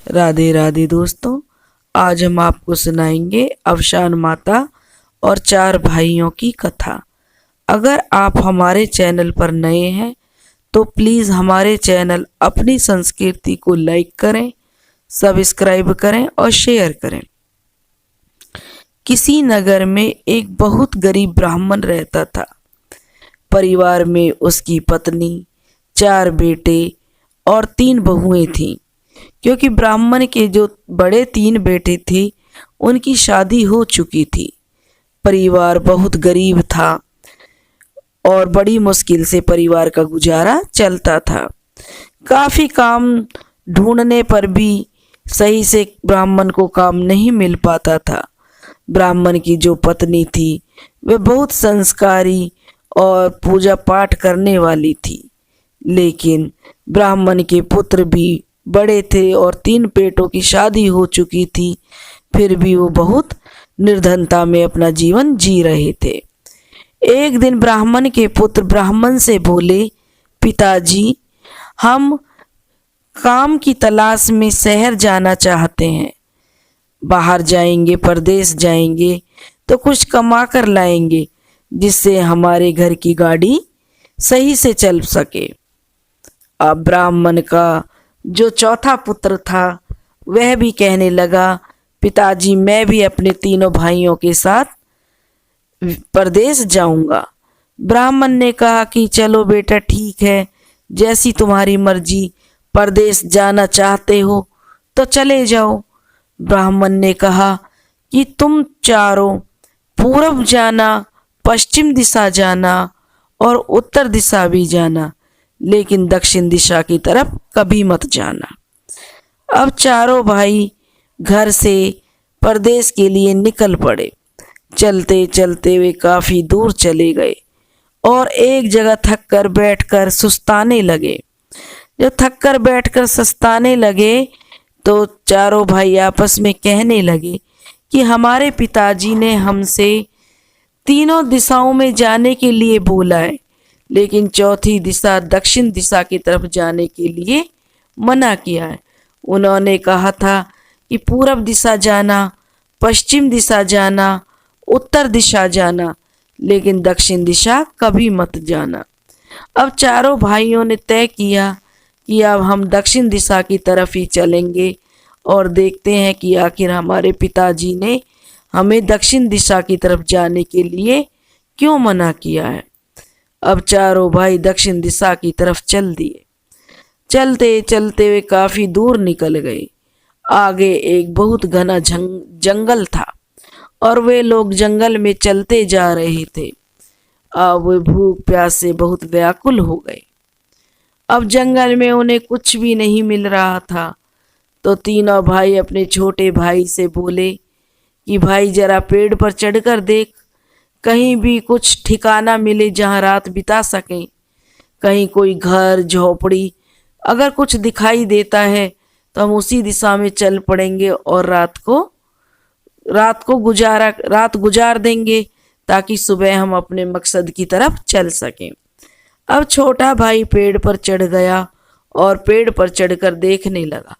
राधे राधे दोस्तों। आज हम आपको सुनाएंगे अवसान माता और चार भाइयों की कथा। अगर आप हमारे चैनल पर नए हैं तो प्लीज़ हमारे चैनल अपनी संस्कृति को लाइक करें, सब्सक्राइब करें और शेयर करें। किसी नगर में एक बहुत गरीब ब्राह्मण रहता था। परिवार में उसकी पत्नी, चार बेटे और तीन बहुएं थीं। क्योंकि ब्राह्मण के जो बड़े तीन बेटे थे उनकी शादी हो चुकी थी। परिवार बहुत गरीब था और बड़ी मुश्किल से परिवार का गुजारा चलता था। काफ़ी काम ढूंढने पर भी सही से ब्राह्मण को काम नहीं मिल पाता था। ब्राह्मण की जो पत्नी थी वह बहुत संस्कारी और पूजा पाठ करने वाली थी, लेकिन ब्राह्मण के पुत्र भी बड़े थे और तीन बेटों की शादी हो चुकी थी। फिर भी वो बहुत निर्धनता में अपना जीवन जी रहे थे। एक दिन ब्राह्मण के पुत्र ब्राह्मण से बोले, पिताजी, हम काम की तलाश में शहर जाना चाहते हैं। बाहर जाएंगे, परदेश जाएंगे तो कुछ कमा कर लाएंगे जिससे हमारे घर की गाड़ी सही से चल सके। अब ब्राह्मण का जो चौथा पुत्र था वह भी कहने लगा, पिताजी, मैं भी अपने तीनों भाइयों के साथ परदेश जाऊंगा। ब्राह्मण ने कहा कि चलो बेटा, ठीक है, जैसी तुम्हारी मर्जी, परदेश जाना चाहते हो तो चले जाओ। ब्राह्मण ने कहा कि तुम चारों पूरब जाना, पश्चिम दिशा जाना और उत्तर दिशा भी जाना, लेकिन दक्षिण दिशा की तरफ कभी मत जाना। अब चारों भाई घर से परदेश के लिए निकल पड़े। चलते चलते वे काफी दूर चले गए और एक जगह थक कर बैठकर सुस्ताने लगे। जब थक कर बैठकर सुस्ताने लगे तो चारों भाई आपस में कहने लगे कि हमारे पिताजी ने हमसे तीनों दिशाओं में जाने के लिए बोला है, लेकिन चौथी दिशा दक्षिण दिशा की तरफ जाने के लिए मना किया है। उन्होंने कहा था कि पूरब दिशा जाना, पश्चिम दिशा जाना, उत्तर दिशा जाना, लेकिन दक्षिण दिशा कभी मत जाना। अब चारों भाइयों ने तय किया कि अब हम दक्षिण दिशा की तरफ ही चलेंगे और देखते हैं कि आखिर हमारे पिताजी ने हमें दक्षिण दिशा की तरफ जाने के लिए क्यों मना किया है। अब चारों भाई दक्षिण दिशा की तरफ चल दिए। चलते चलते वे काफी दूर निकल गए। आगे एक बहुत घना जंगल था और वे लोग जंगल में चलते जा रहे थे। अब वे भूख प्यास से बहुत व्याकुल हो गए। अब जंगल में उन्हें कुछ भी नहीं मिल रहा था तो तीनों भाई अपने छोटे भाई से बोले कि भाई, जरा पेड़ पर चढ़कर देख, कहीं भी कुछ ठिकाना मिले जहाँ रात बिता सकें। कहीं कोई घर, झोपड़ी अगर कुछ दिखाई देता है तो हम उसी दिशा में चल पड़ेंगे और रात गुजार देंगे ताकि सुबह हम अपने मकसद की तरफ चल सकें। अब छोटा भाई पेड़ पर चढ़ गया और पेड़ पर चढ़कर देखने लगा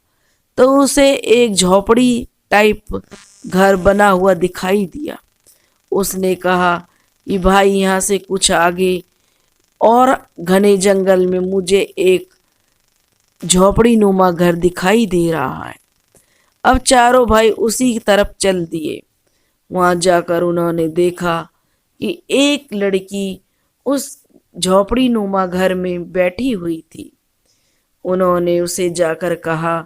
तो उसे एक झोपड़ी टाइप घर बना हुआ दिखाई दिया। उसने कहा कि भाई, यहाँ से कुछ आगे और घने जंगल में मुझे एक झोपड़ी नुमा घर दिखाई दे रहा है। अब चारों भाई उसी की तरफ चल दिए। वहां जाकर उन्होंने देखा कि एक लड़की उस झोपड़ी नुमा घर में बैठी हुई थी। उन्होंने उसे जाकर कहा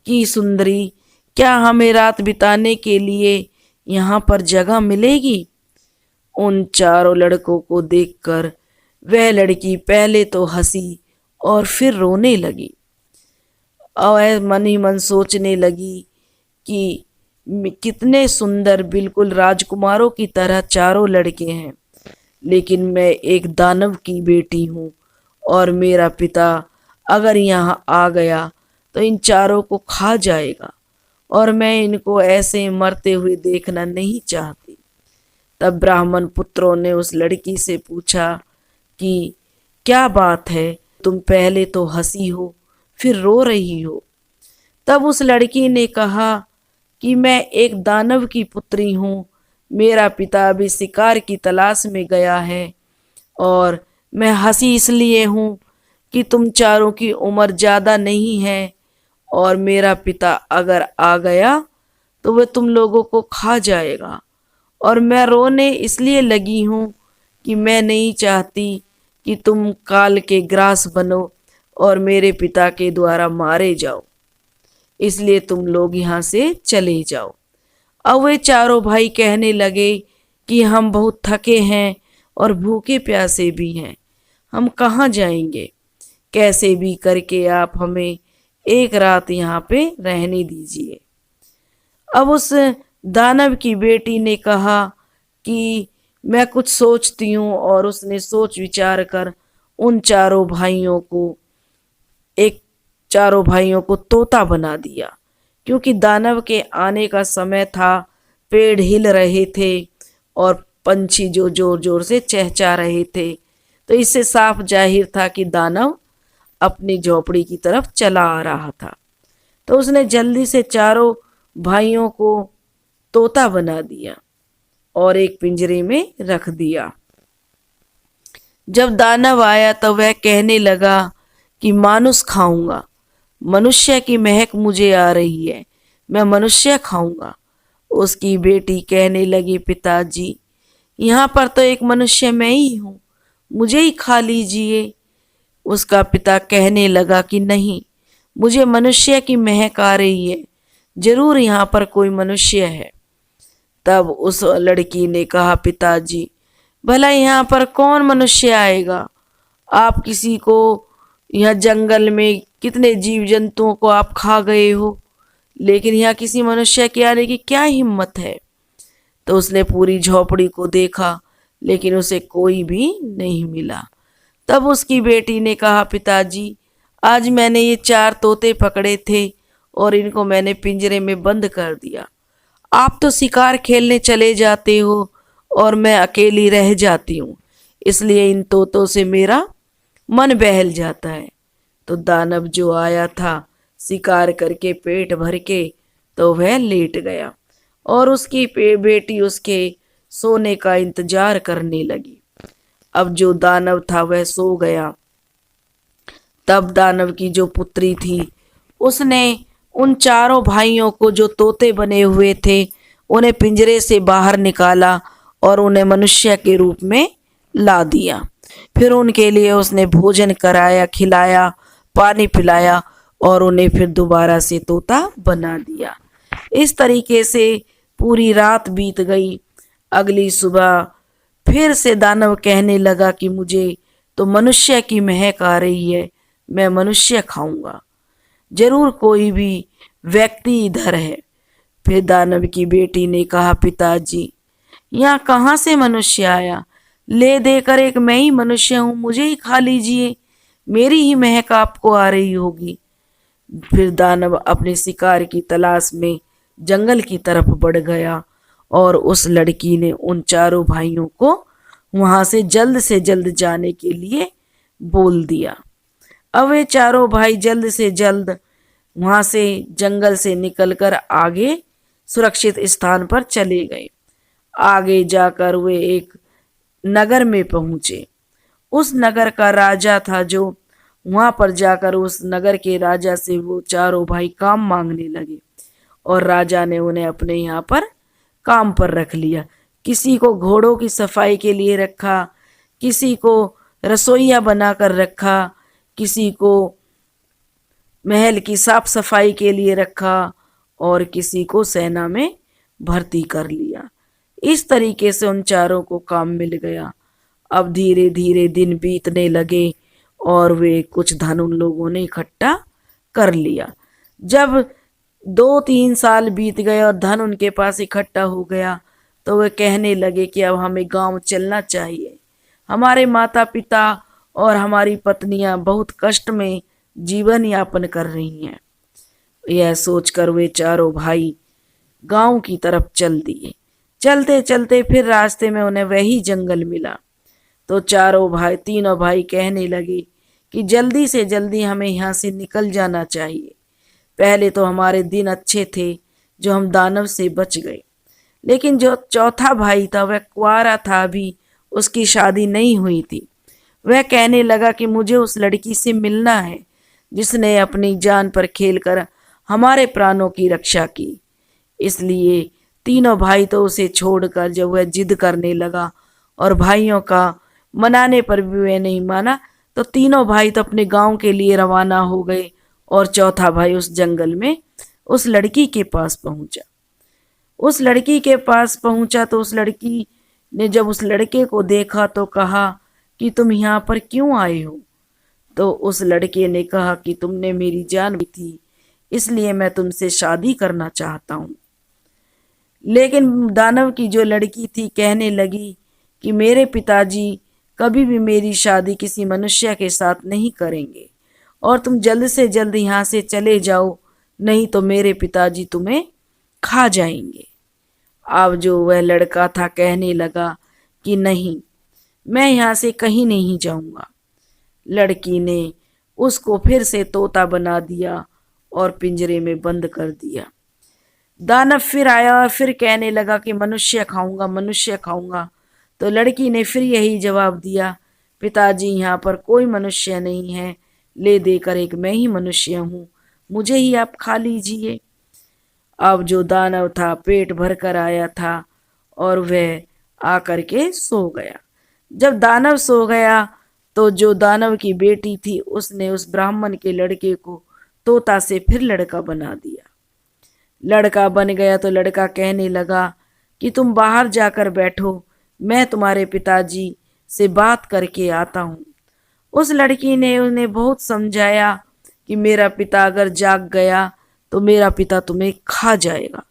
कि सुंदरी, क्या हमें रात बिताने के लिए यहाँ पर जगह मिलेगी? उन चारों लड़कों को देखकर वह लड़की पहले तो हंसी और फिर रोने लगी और मन ही मन सोचने लगी कि कितने सुंदर, बिल्कुल राजकुमारों की तरह चारों लड़के हैं, लेकिन मैं एक दानव की बेटी हूँ और मेरा पिता अगर यहाँ आ गया तो इन चारों को खा जाएगा और मैं इनको ऐसे मरते हुए देखना नहीं चाहती। तब ब्राह्मण पुत्रों ने उस लड़की से पूछा कि क्या बात है, तुम पहले तो हंसी हो फिर रो रही हो। तब उस लड़की ने कहा कि मैं एक दानव की पुत्री हूँ, मेरा पिता अभी शिकार की तलाश में गया है और मैं हंसी इसलिए हूँ कि तुम चारों की उम्र ज़्यादा नहीं है और मेरा पिता अगर आ गया तो वह तुम लोगों को खा जाएगा। और मैं रोने इसलिए लगी हूँ कि मैं नहीं चाहती कि तुम काल के ग्रास बनो और मेरे पिता के द्वारा मारे जाओ, इसलिए तुम लोग यहाँ से चले जाओ। अब वे चारों भाई कहने लगे कि हम बहुत थके हैं और भूखे प्यासे भी हैं, हम कहाँ जाएंगे, कैसे भी करके आप हमें एक रात यहाँ पे रहने दीजिए। अब उस दानव की बेटी ने कहा कि मैं कुछ सोचती हूँ, और उसने सोच विचार कर उन चारों भाइयों को तोता बना दिया। क्योंकि दानव के आने का समय था, पेड़ हिल रहे थे और पंछी जो जोर जोर से चहचहा रहे थे, तो इससे साफ जाहिर था कि दानव अपनी झोपड़ी की तरफ चला आ रहा था। तो उसने जल्दी से चारों भाइयों को तोता बना दिया और एक पिंजरे में रख दिया। जब दानव आया तो वह कहने लगा कि मानुस खाऊंगा, मनुष्य की महक मुझे आ रही है, मैं मनुष्य खाऊंगा। उसकी बेटी कहने लगी, पिताजी यहाँ पर तो एक मनुष्य मैं ही हूँ, मुझे ही खा लीजिए। उसका पिता कहने लगा कि नहीं, मुझे मनुष्य की महक आ रही है, जरूर यहाँ पर कोई मनुष्य है। तब उस लड़की ने कहा, पिताजी भला यहाँ पर कौन मनुष्य आएगा, आप किसी को, यहाँ जंगल में कितने जीव जंतुओं को आप खा गए हो, लेकिन यहाँ किसी मनुष्य के आने की क्या हिम्मत है। तो उसने पूरी झोपड़ी को देखा, लेकिन उसे कोई भी नहीं मिला। तब उसकी बेटी ने कहा, पिताजी आज मैंने ये 4 तोते पकड़े थे और इनको मैंने पिंजरे में बंद कर दिया। आप तो शिकार खेलने चले जाते हो और मैं अकेली रह जाती हूँ, इसलिए इन तोतों से मेरा मन बहल जाता है। तो दानव जो आया था शिकार करके पेट भर के, तो वह लेट गया और उसकी बेटी उसके सोने का इंतजार करने लगी। अब जो दानव था वह सो गया। तब दानव की जो पुत्री थी, उसने उन चारों भाइयों को जो तोते बने हुए थे, उन्हें पिंजरे से बाहर निकाला और उन्हें मनुष्य के रूप में ला दिया। फिर उनके लिए उसने भोजन कराया, खिलाया, पानी पिलाया और उन्हें फिर दोबारा से तोता बना दिया। इस तरीके से पूरी रात बीत गई। अगली सुबह फिर से दानव कहने लगा कि मुझे तो मनुष्य की महक आ रही है, मैं मनुष्य खाऊंगा, जरूर कोई भी व्यक्ति इधर है। फिर दानव की बेटी ने कहा, पिताजी यहाँ कहाँ से मनुष्य आया, ले देकर एक मैं ही मनुष्य हूँ, मुझे ही खा लीजिए, मेरी ही महक आपको आ रही होगी। फिर दानव अपने शिकार की तलाश में जंगल की तरफ बढ़ गया और उस लड़की ने उन चारों भाइयों को वहां से जल्द जाने के लिए बोल दिया। अब वे चारों भाई जल्द से जल्द वहां से जंगल से निकलकर आगे सुरक्षित स्थान पर चले गए। आगे जाकर वे एक नगर में पहुंचे। उस नगर का राजा था, जो वहां पर जाकर उस नगर के राजा से वो चारों भाई काम मांगने लगे और राजा ने उन्हें अपने यहाँ पर काम पर रख लिया। किसी को घोड़ों की सफाई के लिए रखा, किसी को रसोइया बनाकर रखा, किसी को महल की साफ सफाई के लिए रखा और किसी को सेना में भर्ती कर लिया। इस तरीके से उन चारों को काम मिल गया। अब धीरे धीरे दिन बीतने लगे और वे कुछ धन उन लोगों ने इकट्ठा कर लिया। जब 2-3 साल बीत गए और धन उनके पास इकट्ठा हो गया, तो वे कहने लगे कि अब हमें गांव चलना चाहिए। हमारे माता पिता और हमारी पत्नियां बहुत कष्ट में जीवन यापन कर रही हैं। यह सोचकर वे चारों भाई गांव की तरफ चल दिए। चलते चलते फिर रास्ते में उन्हें वही जंगल मिला। तो तीनों भाई कहने लगे कि जल्दी से जल्दी हमें यहाँ से निकल जाना चाहिए, पहले तो हमारे दिन अच्छे थे जो हम दानव से बच गए, लेकिन जो चौथा भाई था वह कुंवारा था, अभी उसकी शादी नहीं हुई थी। वह कहने लगा कि मुझे उस लड़की से मिलना है जिसने अपनी जान पर खेलकर हमारे प्राणों की रक्षा की। इसलिए तीनों भाई तो उसे छोड़कर जब वह जिद करने लगा और भाइयों का मनाने पर भी वह नहीं माना, तो तीनों भाई तो अपने गांव के लिए रवाना हो गए और चौथा भाई उस जंगल में उस लड़की के पास पहुंचा। उस लड़की के पास पहुंचा तो उस लड़की ने जब उस लड़के को देखा तो कहा कि तुम यहाँ पर क्यों आए हो? तो उस लड़के ने कहा कि तुमने मेरी जान ली थी, इसलिए मैं तुमसे शादी करना चाहता हूँ। लेकिन दानव की जो लड़की थी कहने लगी कि मेरे पिताजी कभी भी मेरी शादी किसी मनुष्य के साथ नहीं करेंगे और तुम जल्द से जल्द यहाँ से चले जाओ, नहीं तो मेरे पिताजी तुम्हें खा जाएंगे। अब जो वह लड़का था कहने लगा कि नहीं, मैं यहाँ से कहीं नहीं जाऊंगा। लड़की ने उसको फिर से तोता बना दिया और पिंजरे में बंद कर दिया। दानव फिर आया और फिर कहने लगा कि मनुष्य खाऊंगा, मनुष्य खाऊंगा। तो लड़की ने फिर यही जवाब दिया, पिताजी यहाँ पर कोई मनुष्य नहीं है, ले देकर एक मैं ही मनुष्य हूँ, मुझे ही आप खा लीजिए। अब जो दानव था पेट भर कर आया था और वह आकर के सो गया। जब दानव सो गया तो जो दानव की बेटी थी उसने उस ब्राह्मण के लड़के को तोता से फिर लड़का बना दिया। लड़का बन गया तो लड़का कहने लगा कि तुम बाहर जाकर बैठो, मैं तुम्हारे पिताजी से बात करके आता हूँ। उस लड़की ने उन्हें बहुत समझाया कि मेरा पिता अगर जाग गया तो मेरा पिता तुम्हें खा जाएगा,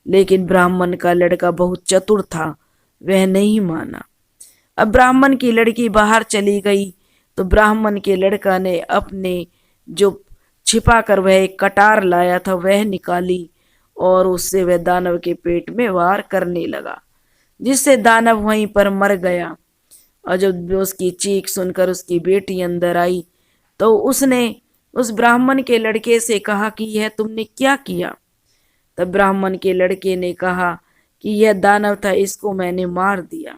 लेकिन ब्राह्मण का लड़का बहुत चतुर था, वह नहीं माना। अब ब्राह्मण की लड़की बाहर चली गई तो ब्राह्मण के लड़का ने अपने जो छिपा कर वह एक कटार लाया था वह निकाली और उससे वह दानव के पेट में वार करने लगा, जिससे दानव वहीं पर मर गया। और जब उसकी चीख सुनकर उसकी बेटी अंदर आई तो उसने उस ब्राह्मण के लड़के से कहा कि यह तुमने क्या किया? तब ब्राह्मण के लड़के ने कहा कि यह दानव था, इसको मैंने मार दिया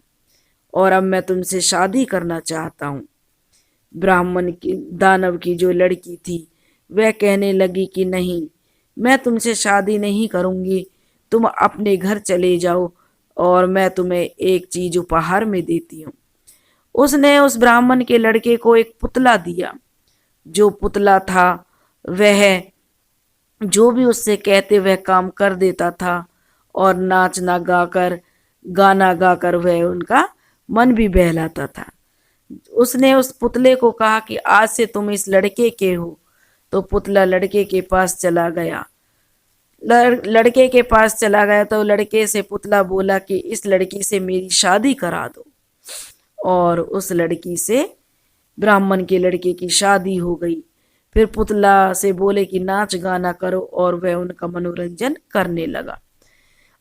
और अब मैं तुमसे शादी करना चाहता हूँ। ब्राह्मण की दानव की जो लड़की थी वह कहने लगी कि नहीं, मैं तुमसे शादी नहीं करूँगी, तुम अपने घर चले जाओ और मैं तुम्हें एक चीज उपहार में देती हूँ। उसने उस ब्राह्मण के लड़के को एक पुतला दिया। जो पुतला था वह जो भी उससे कहते वह काम कर देता था और नाचना गाकर गाना गाकर वह उनका मन भी बहलाता था। उसने उस पुतले को कहा कि आज से तुम इस लड़के के हो। तो पुतला लड़के के पास चला गया। लड़के के पास चला गया तो लड़के से पुतला बोला कि इस लड़की से मेरी शादी करा दो, और उस लड़की से ब्राह्मण के लड़के की शादी हो गई। फिर पुतला से बोले कि नाच गाना करो और वह उनका मनोरंजन करने लगा।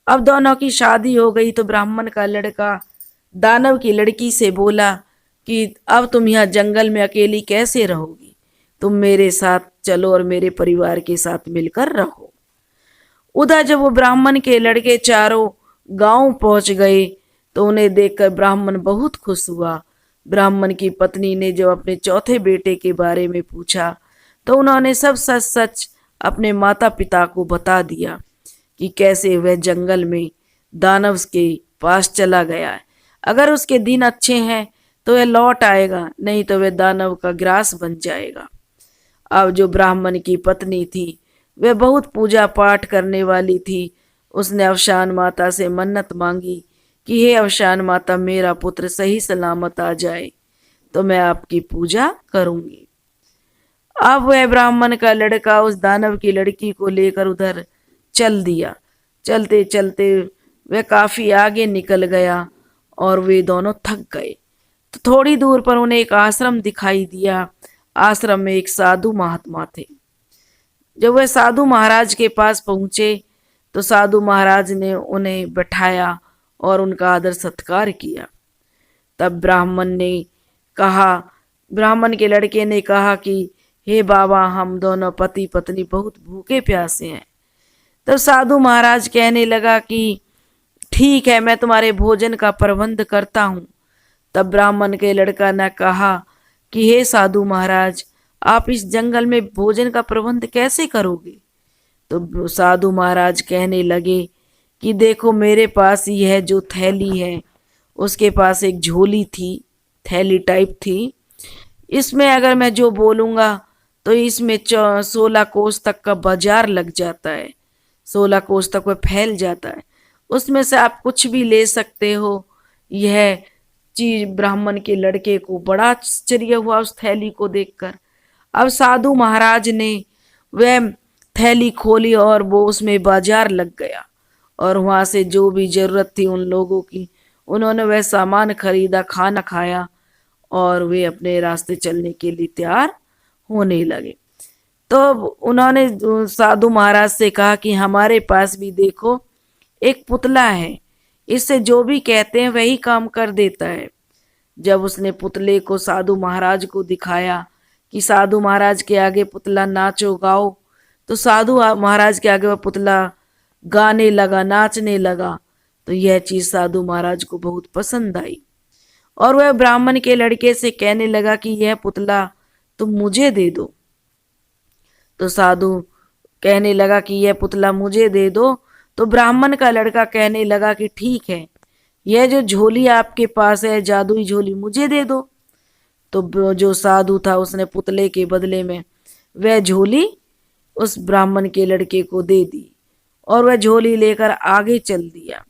अब दोनों की शादी हो गई तो ब्राह्मण का लड़का दानव की लड़की से बोला कि अब तुम यहाँ जंगल में अकेली कैसे रहोगी, तुम मेरे साथ चलो और मेरे परिवार के साथ मिलकर रहो। उधर जब वो ब्राह्मण के लड़के चारों गांव पहुंच गए तो उन्हें देखकर ब्राह्मण बहुत खुश हुआ। ब्राह्मण की पत्नी ने जब अपने चौथे बेटे के बारे में पूछा तो उन्होंने सब सच सच अपने माता पिता को बता दिया कि कैसे वह जंगल में दानव के पास चला गया है। अगर उसके दिन अच्छे हैं तो वह लौट आएगा, नहीं तो वह दानव का ग्रास बन जाएगा। अब जो ब्राह्मण की पत्नी थी वह बहुत पूजा पाठ करने वाली थी। उसने अवशान माता से मन्नत मांगी कि हे अवशान माता, मेरा पुत्र सही सलामत आ जाए तो मैं आपकी पूजा करूंगी। अब वह ब्राह्मण का लड़का उस दानव की लड़की को लेकर उधर चल दिया। चलते चलते वह काफी आगे निकल गया और वे दोनों थक गए। तो थोड़ी दूर पर उन्हें एक आश्रम दिखाई दिया। आश्रम में एक साधु महात्मा थे। जब वह साधु महाराज के पास पहुंचे तो साधु महाराज ने उन्हें बैठाया और उनका आदर सत्कार किया। तब ब्राह्मण के लड़के ने कहा कि हे बाबा, हम दोनों पति पत्नी बहुत भूखे प्यासे हैं। तो साधु महाराज कहने लगा कि ठीक है, मैं तुम्हारे भोजन का प्रबंध करता हूँ। तब ब्राह्मण के लड़का ने कहा कि हे साधु महाराज, आप इस जंगल में भोजन का प्रबंध कैसे करोगे? तो साधु महाराज कहने लगे कि देखो, मेरे पास यह जो थैली है, उसके पास एक झोली थी, थैली टाइप थी। इसमें अगर मैं जो बोलूँगा तो इसमें 16 कोस तक का बाजार लग जाता है, 16 कोस तक वह फैल जाता है। उसमें से आप कुछ भी ले सकते हो। यह चीज ब्राह्मण के लड़के को बड़ा आश्चर्य हुआ उस थैली को देखकर। अब साधु महाराज ने वह थैली खोली और वो उसमें बाजार लग गया, और वहां से जो भी जरूरत थी उन लोगों की, उन्होंने वह सामान खरीदा, खाना खाया, और वे अपने रास्ते चलने के लिए तैयार होने लगे। तो उन्होंने साधु महाराज से कहा कि हमारे पास भी देखो एक पुतला है, इससे जो भी कहते हैं वही काम कर देता है। जब उसने पुतले को साधु महाराज को दिखाया कि साधु महाराज के आगे पुतला नाचो गाओ, तो साधु महाराज के आगे वह पुतला गाने लगा, नाचने लगा। तो यह चीज साधु महाराज को बहुत पसंद आई, और वह ब्राह्मण के लड़के से कहने लगा कि यह पुतला तुम मुझे दे दो। तो साधु कहने लगा कि यह पुतला मुझे दे दो। तो ब्राह्मण का लड़का कहने लगा कि ठीक है, यह जो झोली आपके पास है, जादुई झोली, मुझे दे दो। तो जो साधु था उसने पुतले के बदले में वह झोली उस ब्राह्मण के लड़के को दे दी, और वह झोली लेकर आगे चल दिया।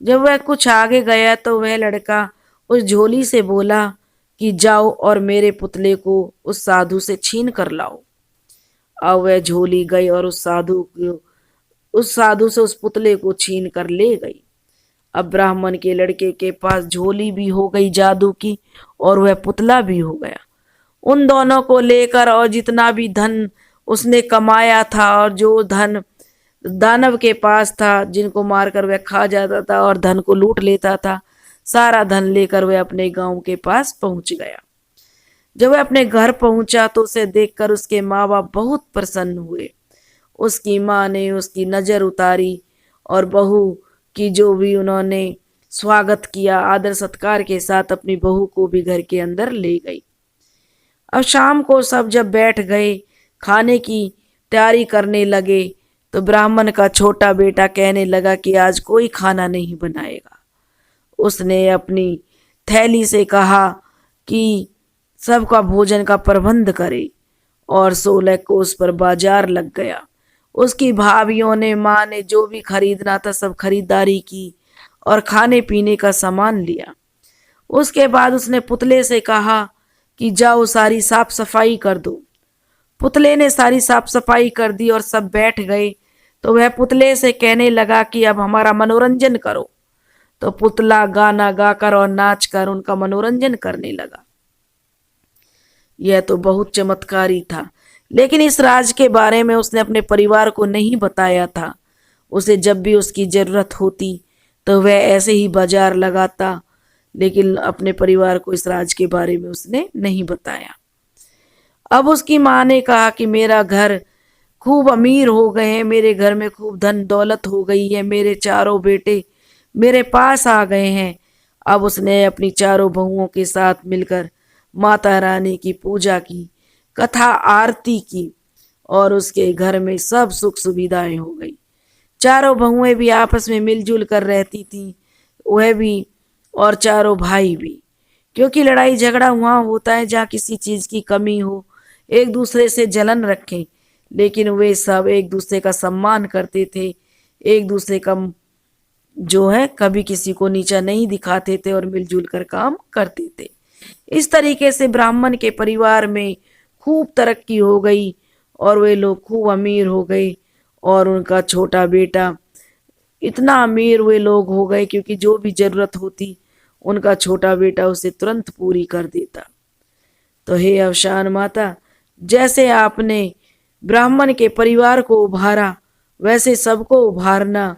जब वह कुछ आगे गया तो वह लड़का उस झोली से बोला कि जाओ और मेरे पुतले को उस साधु से छीन कर लाओ। अब वह झोली गई और उस साधु से उस पुतले को छीन कर ले गई। अब ब्राह्मण के लड़के के पास झोली भी हो गई जादू की, और वह पुतला भी हो गया। उन दोनों को लेकर और जितना भी धन उसने कमाया था, और जो धन दानव के पास था, जिनको मारकर वह खा जाता था और धन को लूट लेता था, सारा धन लेकर वह अपने गांव के पास पहुंच गया। जब वह अपने घर पहुंचा तो उसे देखकर उसके माँ बाप बहुत प्रसन्न हुए। उसकी माँ ने उसकी नजर उतारी और बहू की जो भी उन्होंने स्वागत किया, आदर सत्कार के साथ अपनी बहू को भी घर के अंदर ले गई। अब शाम को सब जब बैठ गए, खाने की तैयारी करने लगे, तो ब्राह्मण का छोटा बेटा कहने लगा कि आज कोई खाना नहीं बनाएगा। उसने अपनी थैली से कहा कि सबका भोजन का प्रबंध करे, और 16 कोस पर बाजार लग गया। उसकी भाभियों ने, माँ ने जो भी खरीदना था सब खरीदारी की और खाने पीने का सामान लिया। उसके बाद उसने पुतले से कहा कि जाओ सारी साफ सफाई कर दो। पुतले ने सारी साफ सफाई कर दी और सब बैठ गए। तो वह पुतले से कहने लगा कि अब हमारा मनोरंजन करो। तो पुतला गाना गाकर और नाच कर उनका मनोरंजन करने लगा। यह तो बहुत चमत्कारी था, लेकिन इस राज के बारे में उसने अपने परिवार को नहीं बताया था। उसे जब भी उसकी जरूरत होती तो वह ऐसे ही बाजार लगाता, लेकिन अपने परिवार को इस राज के बारे में उसने नहीं बताया। अब उसकी माँ ने कहा कि मेरा घर खूब अमीर हो गए हैं, मेरे घर में खूब धन दौलत हो गई है, मेरे चारों बेटे मेरे पास आ गए हैं। अब उसने अपनी चारों बहुओं के साथ मिलकर माता रानी की पूजा की, कथा आरती की, और उसके घर में सब सुख सुविधाएं हो गई। चारों बहुएं भी आपस में मिलजुल कर रहती थीं, वह भी और चारों भाई भी, क्योंकि लड़ाई झगड़ा वहाँ होता है जहाँ किसी चीज की कमी हो, एक दूसरे से जलन रखें, लेकिन वे सब एक दूसरे का सम्मान करते थे, एक दूसरे का जो है कभी किसी को नीचा नहीं दिखाते थे और मिलजुल कर काम करते थे। इस तरीके से ब्राह्मण के परिवार में खूब तरक्की हो गई और वे लोग खूब अमीर हो गए, और उनका छोटा बेटा इतना अमीर वे लोग हो गए क्योंकि जो भी जरूरत होती उनका छोटा बेटा उसे तुरंत पूरी कर देता। तो हे अवसान माता, जैसे आपने ब्राह्मण के परिवार को उभारा वैसे सबको उभारना,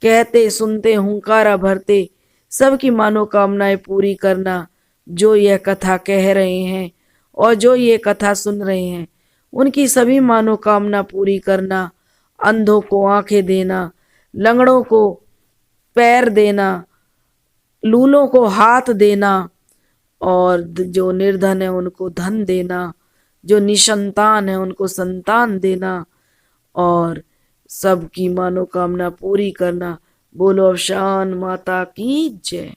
कहते सुनते हुंकारा भरते सबकी मनोकामनाएं पूरी करना। जो यह कथा कह रहे हैं और जो ये कथा सुन रहे हैं उनकी सभी मनोकामना पूरी करना, अंधों को आंखें देना, लंगड़ों को पैर देना, लूलों को हाथ देना, और जो निर्धन है उनको धन देना, जो निसंतान है उनको संतान देना, और सबकी मनोकामना पूरी करना। बोलो अवसान माता की जय।